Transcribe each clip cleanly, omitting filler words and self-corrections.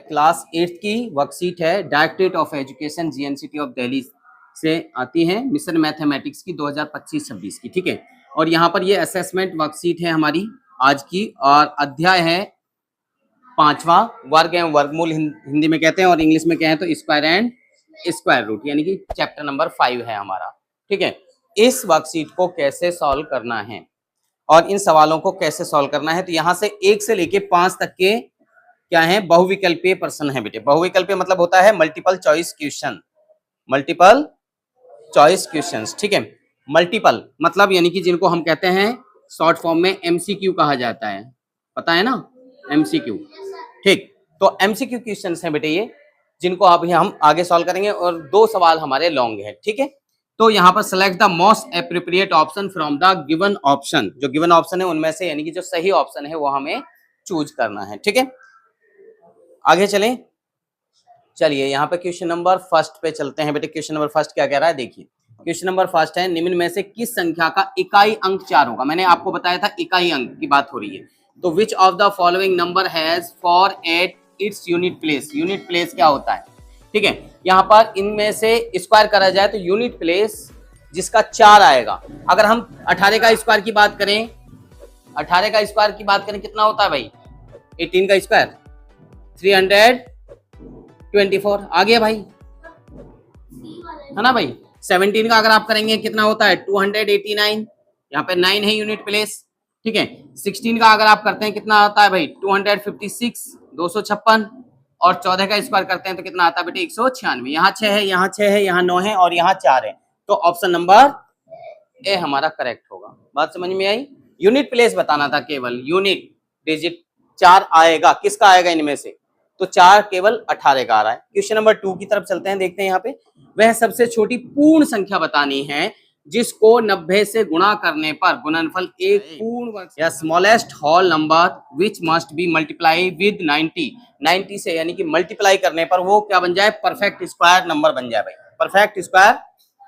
Class 8 की worksheet है, directorate of education GNCT of Delhi से आती है, मिशन मैथमेटिक्स की 2025-26 की, ठीक है। और यहाँ पर ये असेसमेंट वर्कशीट है हमारी आज की, और अध्याय है 5वां, वर्ग एवं वर्गमूल हिंदी में कहते हैं, और इंग्लिश में कहें तो स्क्वायर एंड स्क्वायर रूट, यानी कि चैप्टर नंबर 5 है हमारा, ठीक है। इस वर्कशीट को कैसे सॉल्व करना है और इन सवालों को कैसे सॉल्व करना है, तो यहाँ से 1 से लेके 5 तक के क्या है, बहुविकल्पीय प्रश्न है बेटे। बहुविकल्पीय मतलब होता है multiple choice question, multiple choice questions, ठीक है। मल्टीपल मतलब यानी कि जिनको हम कहते हैं शॉर्ट फॉर्म में एमसीक्यू कहा जाता है, पता है ना, एमसीक्यू, ठीक। तो एमसीक्यू क्वेश्चंस हैं बेटे ये, जिनको अभी हम आगे सॉल्व करेंगे, और 2 सवाल हमारे लॉन्ग है, ठीक है। तो यहाँ पर select the most appropriate option from the given option, जो गिवन ऑप्शन है उनमें से यानी कि जो सही ऑप्शन है वो हमें चूज करना है, ठीक है। आगे चलें, चलिए यहाँ पे क्वेश्चन नंबर फर्स्ट पे चलते हैं बेटे। क्वेश्चन नंबर फर्स्ट क्या कह रहा है, देखिए क्वेश्चन नंबर फर्स्ट है, निम्न में से किस संख्या का इकाई अंक 4 होगा। मैंने आपको बताया था इकाई अंक की बात हो रही है, तो which of the following number has 4 at its unit place. Unit place क्या होता है, ठीक है। यहाँ पर इनमें से स्क्वायर करा जाए तो यूनिट प्लेस जिसका 4 आएगा। अगर हम 18 का स्क्वायर की बात करें, 18 का स्क्वायर की बात करें कितना होता है भाई, 18 का स्क्वायर 324 आ गया भाई, है ना भाई। 17 का अगर आप करेंगे कितना होता है 289, यहाँ पे 9 है यूनिट प्लेस, ठीक है। 16 का अगर आप करते हैं कितना आता है भाई 256, 256, और 14 का स्क्वायर करते हैं तो कितना आता है बेटे 196। यहाँ 6 है, यहाँ 6 है, यहाँ 9 है, और यहाँ 4 है, तो ऑप्शन नंबर ए हमारा करेक्ट होगा। बात समझ में आई। यूनिट प्लेस बताना था, केवल यूनिट डिजिट 4 आएगा, किसका आएगा इनमें से, तो 4 केवल 18 का आ रहा है। क्वेश्चन नंबर 2 की तरफ चलते हैं, देखते हैं यहाँ पे, वह सबसे छोटी पूर्ण संख्या बतानी है जिसको 90 से गुणा करने पर गुणनफल एक पूर्ण वर्ग या smallest whole number which must be multiply with 90 से, यानी कि मल्टीप्लाई करने पर वो क्या बन जाए, परफेक्ट स्क्वायर नंबर बन जाए भाई, परफेक्ट स्क्वायर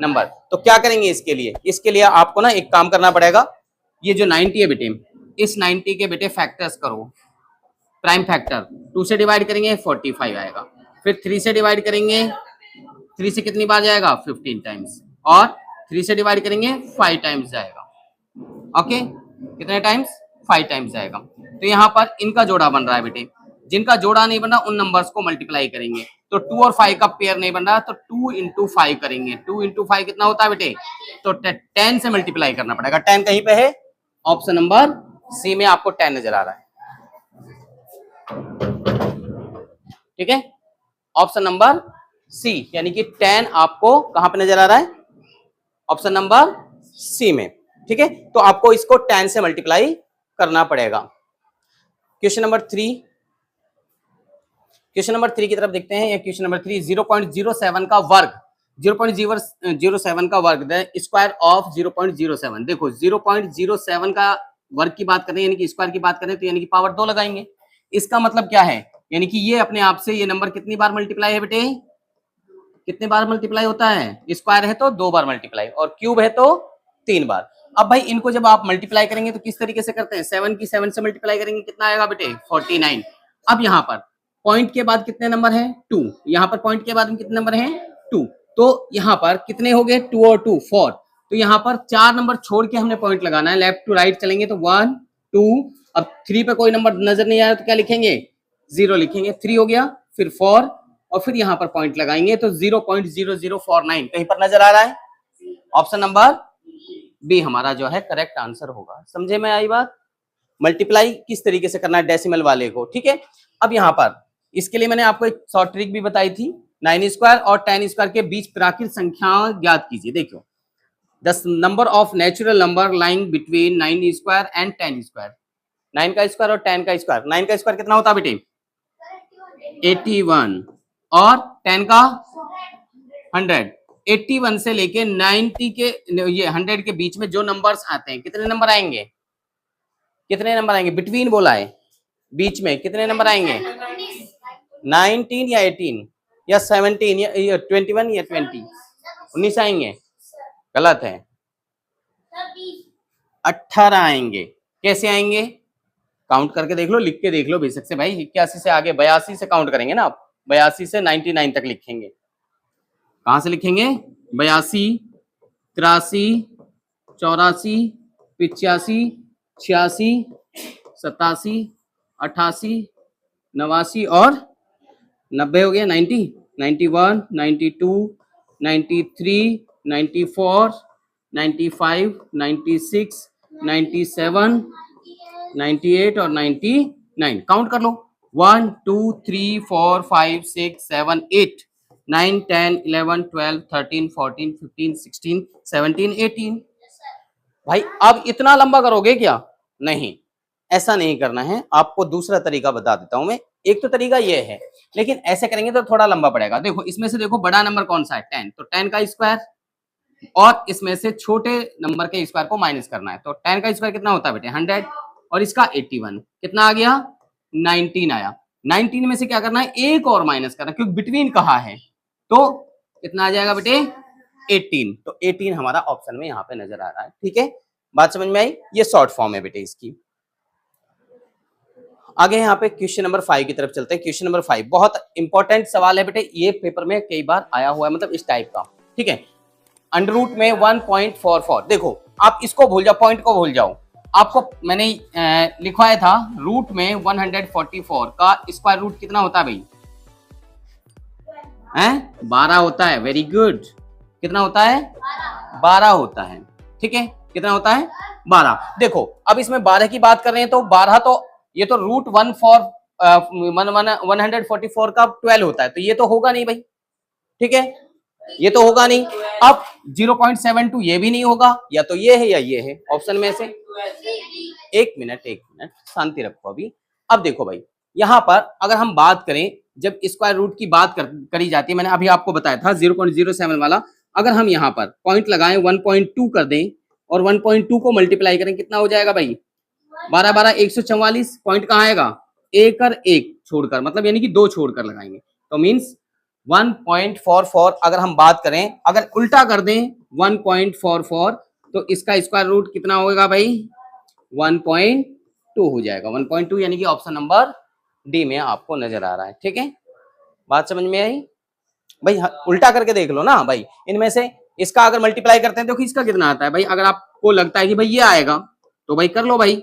नंबर। तो क्या करेंगे इसके लिए, इसके लिए आपको ना एक काम करना पड़ेगा, ये जो 90 है बेटे, इस 90 के बेटे फैक्टर्स करो, प्राइम फैक्टर 2 से डिवाइड करेंगे 45 आएगा, फिर 3 से डिवाइड करेंगे, 3 से कितनी बार जाएगा 15 टाइम्स, और 3 से डिवाइड करेंगे 5 टाइम्स जाएगा, ओके, कितने टाइम्स 5 टाइम्स जाएगा। तो यहाँ पर इनका जोड़ा बन रहा है बेटे, जिनका जोड़ा नहीं बन रहा उन नंबर्स को मल्टीप्लाई करेंगे, तो 2 और 5 का पेयर नहीं बन रहा तो 2 इंटू 5 करेंगे, 2 इंटू 5 कितना होता है बेटे, तो 10 से मल्टीप्लाई करना पड़ेगा। 10 कहीं पे है, ऑप्शन नंबर सी में आपको 10 नजर आ रहा है, ठीक है, ऑप्शन नंबर सी, यानी कि 10 आपको कहां पे नजर आ रहा है, ऑप्शन नंबर सी में, ठीक है। तो आपको इसको 10 से मल्टीप्लाई करना पड़ेगा। क्वेश्चन नंबर 3, क्वेश्चन नंबर 3 की तरफ देखते हैं। क्वेश्चन नंबर 3, 0.07 का वर्ग, 0.07 का वर्ग, द स्क्वायर ऑफ 0.07। देखो 0.07 का वर्ग की बात करें, यानी कि स्क्वायर की बात करें, तो यानी कि पावर 2 लगाएंगे। इसका मतलब क्या है, यानी कि ये अपने आप से ये नंबर कितनी बार मल्टीप्लाई है बेटे, कितने बार मल्टीप्लाई होता है, स्क्वायर है तो 2 बार मल्टीप्लाई, और क्यूब है तो 3 बार। अब भाई इनको जब आप मल्टीप्लाई करेंगे तो किस तरीके से करते हैं, 7 की 7 से मल्टीप्लाई करेंगे, कितना आएगा बेटे 49। अब यहाँ पर पॉइंट के बाद कितने नंबर हैं 2, यहाँ पर पॉइंट के बाद में कितने नंबर हैं 2, तो यहाँ पर कितने हो गए 2 और 2 4, तो यहाँ पर 4 नंबर छोड़ के हमने पॉइंट लगाना है, लेफ्ट टू राइट चलेंगे तो 1 2, अब 3 पे कोई नंबर नजर नहीं आया तो क्या लिखेंगे 0 लिखेंगे, 3 हो गया, फिर 4, और फिर यहाँ पर पॉइंट लगाएंगे तो 0.0049 कहीं पर नजर आ रहा है, ऑप्शन नंबर बी हमारा जो है करेक्ट आंसर होगा। समझे में आई बात, मल्टीप्लाई किस तरीके से करना है डेसिमल वाले को, ठीक है। अब यहाँ पर इसके लिए मैंने आपको एक शॉर्ट ट्रिक भी बताई थी, 9 स्क्वायर और 10 स्क्वायर के बीच प्राकृत संख्या ज्ञात कीजिए। देखो the number of natural number lying between 9 square and 10 square, 9 का स्क्वायर और 10 का स्क्वायर, 9 का स्क्वायर कितना होता है बेटे 81, और 10 का 100, 81 से लेके 90 के ये 100 के बीच में जो नंबर्स आते हैं कितने नंबर आएंगे, कितने नंबर आएंगे, बिटवीन बोला है, बीच में कितने नंबर आएंगे 19 या 18 या 17 या 21 या 20, 19 आएंगे, गलत है, 18 आएंगे। कैसे आएंगे, काउंट करके देख लो, लिख के देख लो बेशक से भाई। 81 से आगे 82 से काउंट करेंगे ना आप, 82 से 99 तक लिखेंगे। कहां से लिखेंगे? 82, 83, 84, 85, 86, 87, 88, 89 और 90 हो गया। 90, 91, 92, 93, 94, 95, 96, 97, 98 और 99। काउंट कर लो। 1 2 3 4 5 6 7 8 9 10 11 12 13 14 15 16 17 18। भाई अब इतना लंबा करोगे क्या? नहीं, ऐसा नहीं करना है। आपको दूसरा तरीका बता देता हूं मैं। एक तो तरीका ये है, लेकिन ऐसे करेंगे तो थोड़ा लंबा पड़ेगा। देखो इसमें से देखो बड़ा नंबर कौन सा है? 10, तो 10 का स्क्वायर, और इसमें से छोटे नंबर के स्क्वायर को माइनस करना है। तो 10 का स्क्वायर कितना होता है बेटे? 100, और इसका 81, कितना आ गया? 19 आया। 19 में से क्या करना है? एक और माइनस करना, क्योंकि बिटवीन कहा है, तो कितना आ जाएगा बेटे? 18। तो 18 हमारा ऑप्शन में यहाँ पे नजर आ रहा है। ठीक है, बात समझ में आई? ये शॉर्ट फॉर्म है बेटे इसकी। आगे यहाँ पे क्वेश्चन नंबर 5 की तरफ चलते हैं। क्वेश्चन नंबर 5 बहुत इंपॉर्टेंट सवाल है बेटे, ये पेपर में कई बार आया हुआ है, मतलब इस टाइप का। ठीक है, अंडर रूट में 1.44। देखो आप इसको भूल जाओ, पॉइंट को भूल जाओ। आपको मैंने लिखवाया था रूट में 144 का स्क्वायर रूट कितना होता है भाई? 12 होता है। Very good. कितना होता है? 12 होता है। ठीक है, कितना होता है? 12। देखो अब इसमें 12 की बात कर रहे हैं, तो 12 तो ये तो रूट 144 का 12 होता है, तो ये तो होगा नहीं भाई। ठीक है, ये तो होगा नहीं। अब 0.72 ये भी नहीं होगा, या तो ये है या ये है ऑप्शन में से। एक मिनट शांति रखो अभी। अब देखो भाई, यहां पर अगर हम बात करें, जब स्क्वायर रूट की बात करी जाती है, मैंने अभी आपको बताया था 0.07 वाला, अगर हम यहाँ पर पॉइंट लगाएं 1.2 कर दें और 1.2 को मल्टीप्लाई करें, कितना हो जाएगा भाई? 12 12 144। पॉइंट कहाँ आएगा? एक और एक छोड़कर, मतलब यानी कि 2 छोड़कर लगाएंगे, तो मीन्स 1.44। अगर हम बात करें, अगर उल्टा कर दें 1.44, तो इसका स्क्वायर रूट कितना होगा भाई? 1.2 हो जाएगा। 1.2 यानी कि ऑप्शन नंबर डी में आपको नजर आ रहा है। ठीक है, बात समझ में आई भाई? उल्टा करके देख लो ना भाई, इनमें से इसका अगर मल्टीप्लाई करते हैं, देखो इसका कितना आता है भाई। अगर आपको लगता है कि भाई ये आएगा, तो भाई कर लो भाई।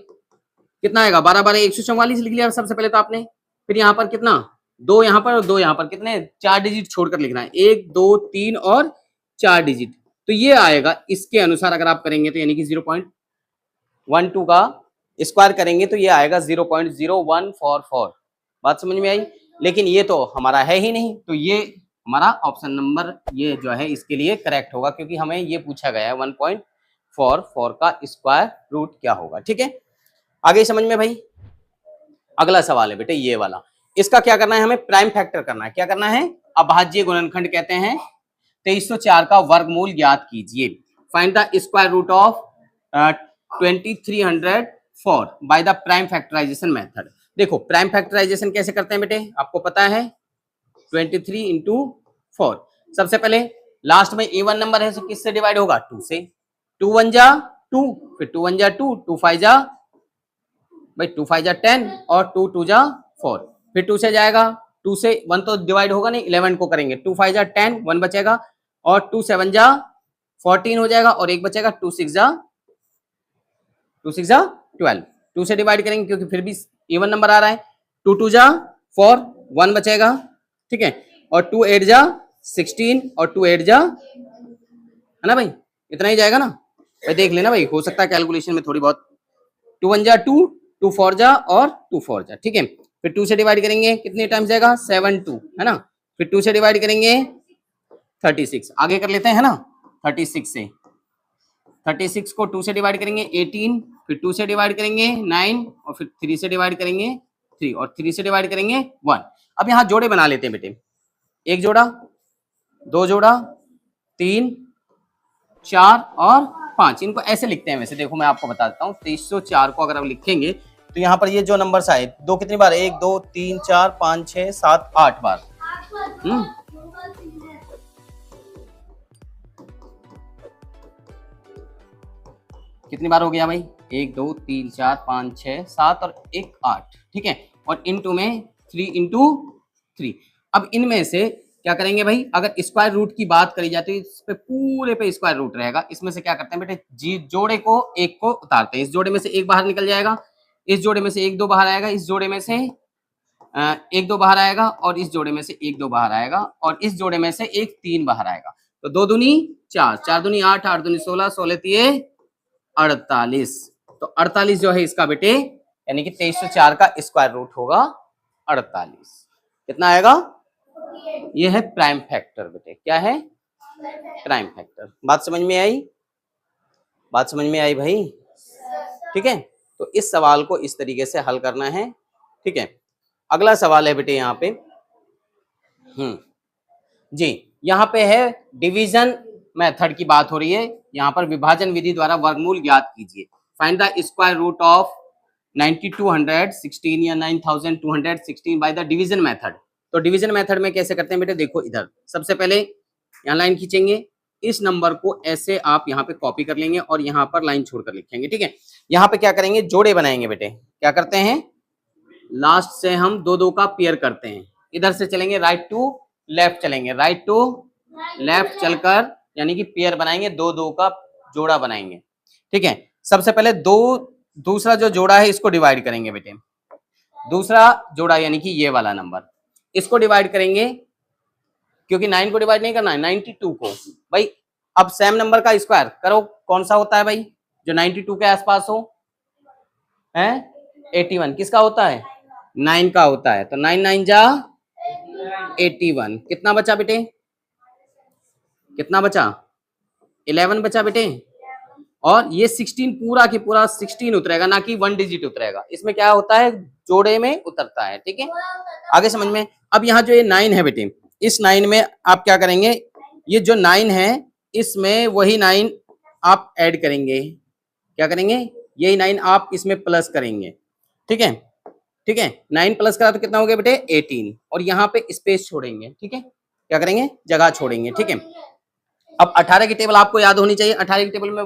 कितना आएगा? 12 12 144 लिख लिया सबसे पहले तो आपने। फिर यहाँ पर कितना? 2 यहाँ पर और 2 यहाँ पर, कितने? 4 डिजिट छोड़कर लिखना है। 1 2 3 और 4 डिजिट, तो ये आएगा। इसके अनुसार अगर आप करेंगे तो यानी कि 0.12 का स्क्वायर करेंगे तो ये आएगा 0.0144। बात समझ में आई? लेकिन ये तो हमारा है ही नहीं, तो ये हमारा ऑप्शन नंबर ये जो है इसके लिए करेक्ट होगा, क्योंकि हमें ये पूछा गया है 1.44 का स्क्वायर रूट क्या होगा। ठीक है, आगे समझ में भाई? अगला सवाल है बेटे ये वाला। इसका क्या करना है? हमें प्राइम फैक्टर करना है। क्या करना है? अभाज्य गुणनखंड कहते हैं। 2304 का वर्गमूल ज्ञात कीजिए। Find the square root of 2304 by the prime factorisation method. देखो प्राइम फैक्टराइजेशन कैसे करते हैं बेटे, आपको पता है। 23 इंटू 4, सबसे पहले लास्ट में इवन नंबर है, तो किससे डिवाइड होगा? 2 से। 2 1 जा 2, फिर 2 1 जा 2, 2 5 जा भाई 2 5 जा 10 और 2 2 जा 4, फिर 2 से जाएगा। 2 से 1 तो डिवाइड होगा नहीं, 11 को करेंगे। 2 5 जा 10, 1 बचेगा, और 2 7 जा 14 हो जाएगा, और 1 बचेगा। 2 6 जा 12। 2 से डिवाइड करेंगे क्योंकि फिर भी इवन नंबर आ रहा है। 2 2 जा 4, 1 बचेगा। ठीक है, और 2 8 जा 16, और 2 8 जा, है ना भाई? इतना ही जाएगा ना भाई? देख लेना भाई, हो सकता है कैलकुलेशन में थोड़ी बहुत। 2 1 जा 2, 2 4 जा और 2 4 जा। ठीक है, फिर 2 से डिवाइड करेंगे, कितने टाइम्स जाएगा? 7 2, है ना? फिर 2 से डिवाइड करेंगे 36, आगे कर लेते हैं, है ना? 36 से 36 को 2 से डिवाइड करेंगे 18, फिर 2 से डिवाइड करेंगे 9, और फिर 3 से डिवाइड करेंगे 3, और 3 से डिवाइड करेंगे 1। अब यहाँ जोड़े बना लेते हैं बेटे। 1 जोड़ा, 2 जोड़ा, 3 4 और 5। इनको ऐसे लिखते हैं वैसे। देखो मैं आपको बता देता हूँ, 2304 को अगर आप लिखेंगे तो यहाँ पर ये जो नंबर आए, 2 कितनी बार? 1 2 3 4 5 6 7 8 बार। कितनी बार हो गया भाई, 1 2 3 4 5 6 7 और 1 8, ठीक है। और इनटू में 3 इंटू 3। अब इनमें से क्या करेंगे भाई, अगर स्क्वायर रूट की बात करी जाती है इस पे पूरे पे स्क्वायर रूट रहेगा। इसमें से क्या करते हैं बेटे, जी जोड़े को एक को उतारते हैं, इस जोड़े में से एक बाहर निकल जाएगा, इस जोड़े में से 1 2 बाहर आएगा, इस जोड़े में से 1 2 बाहर आएगा, और इस जोड़े में से 1 2 बाहर आएगा, और इस जोड़े में से 1 3 बाहर आएगा। तो 2 दूनी 4, 4 दूनी 8, 8 दूनी 16, 16 तिये 48। तो 48 जो है इसका बेटे, यानी कि 2304 का स्क्वायर रूट होगा 48। कितना आएगा, ये है प्राइम फैक्टर बेटे। क्या है, प्राइम फैक्टर। बात समझ में आई, बात समझ में आई भाई, ठीक है। तो इस सवाल को इस तरीके से हल करना है, ठीक है। अगला सवाल है बेटे यहाँ पे जी, यहाँ पे है डिवीजन मेथड की बात हो रही है। यहाँ पर विभाजन विधि द्वारा वर्गमूल ज्ञात कीजिए। Find the square root of 9216 या 9216 बाय द डिवीजन मेथड। तो डिवीजन मेथड में कैसे करते हैं बेटे, देखो इधर सबसे पहले यहाँ लाइन खींचेंगे, इस नंबर को ऐसे आप यहाँ पे कॉपी कर लेंगे और यहाँ पर लाइन छोड़कर लिखेंगे, ठीक है। यहाँ पे क्या करेंगे, जोड़े बनाएंगे बेटे। क्या करते हैं, लास्ट से हम 2 2 का पेयर करते हैं। इधर से चलेंगे राइट टू लेफ्ट, चलेंगे राइट टू लेफ्ट चलकर, यानी कि पेयर बनाएंगे, 2 2 का जोड़ा बनाएंगे, ठीक है। सबसे पहले दूसरा जो जोड़ा है इसको डिवाइड करेंगे बेटे। दूसरा जोड़ा यानी कि ये वाला नंबर, इसको डिवाइड करेंगे, क्योंकि 9 को डिवाइड नहीं करना है, 92 को भाई। अब सेम नंबर का स्क्वायर करो, कौन सा होता है भाई, जो 92 के आसपास हो, है 81। किसका होता है, 9 का होता है। तो 9 9 जा 81। कितना बचा बेटे, कितना बचा, 11 बचा बेटे। और ये 16 पूरा की पूरा 16 उतरेगा, ना कि 1 डिजिट उतरेगा। इसमें क्या होता है, जोड़े में उतरता है, ठीक है। आगे समझ में। अब यहाँ जो ये 9 है बेटे, इस 9 में आप क्या करेंगे, ये जो 9 है इसमें वही 9 आप ऐड करेंगे। क्या करेंगे, यही 9 आप इसमें प्लस करेंगे, ठीक है, ठीक है। 9 प्लस करा तो कितना हो गया बेटे, 18। और यहाँ पे स्पेस छोड़ेंगे, ठीक है। क्या करेंगे, जगह छोड़ेंगे, ठीक है। अब 18 की टेबल आपको याद होनी चाहिए। 18 की टेबल में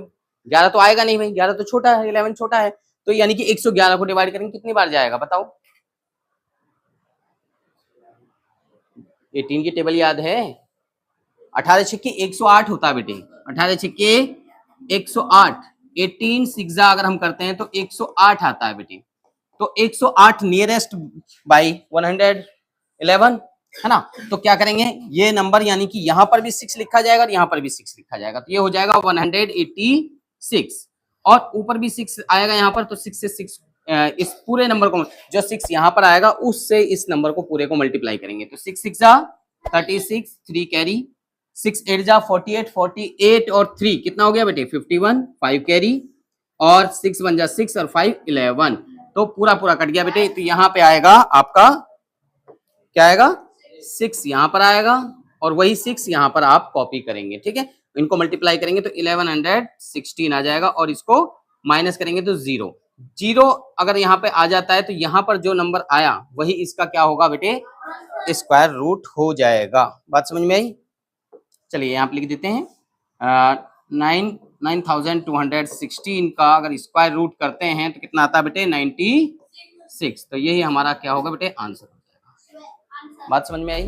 11 तो आएगा नहीं भाई, 11 तो छोटा है, 11 छोटा है। तो यानी कि 111 को डिवाइड करेंगे, कितनी बार जाएगा बताओ। 18 की टेबल याद है, 18 छक्के 108 होता है बेटे। 18 छक्के 108, 18 सिक्सा अगर हम करते हैं तो 108 आता है बेटे। तो 108 नियरेस्ट बाई 111 है ना। तो क्या करेंगे, ये नंबर यानी कि यहाँ पर भी 6 लिखा जाएगा और यहाँ पर भी 6 लिखा जाएगा। तो ये हो जाएगा 186, और ऊपर भी 6 आएगा यहाँ पर। तो 6 से 6 इस पूरे नंबर को, जो 6 यहाँ पर आएगा उससे इस नंबर को पूरे को मल्टीप्लाई करेंगे। तो 6 6 जा 36, 3 कैरी, 6 8 जा 48, 48 और 3 कितना हो गया बेटे 51, 5 कैरी, और 6 1 जा 6 और 5 11। तो पूरा पूरा कट गया बेटे। तो यहाँ पे आएगा आपका, क्या आएगा, 6 यहाँ पर आएगा, और वही 6 यहाँ पर आप कॉपी करेंगे, ठीक है। इनको मल्टीप्लाई करेंगे तो 1116 आ जाएगा, और इसको माइनस करेंगे तो 0 0 अगर यहाँ पे आ जाता है तो यहाँ पर जो नंबर आया वही इसका क्या होगा बेटे, स्क्वायर रूट हो जाएगा। बात समझ में आई। चलिए यहाँ पे लिख देते हैं 9216 का अगर स्क्वायर रूट करते हैं तो कितना आता है बेटे, 96। तो यही हमारा क्या होगा बेटे, आंसर हो जाएगा। बात समझ में आई।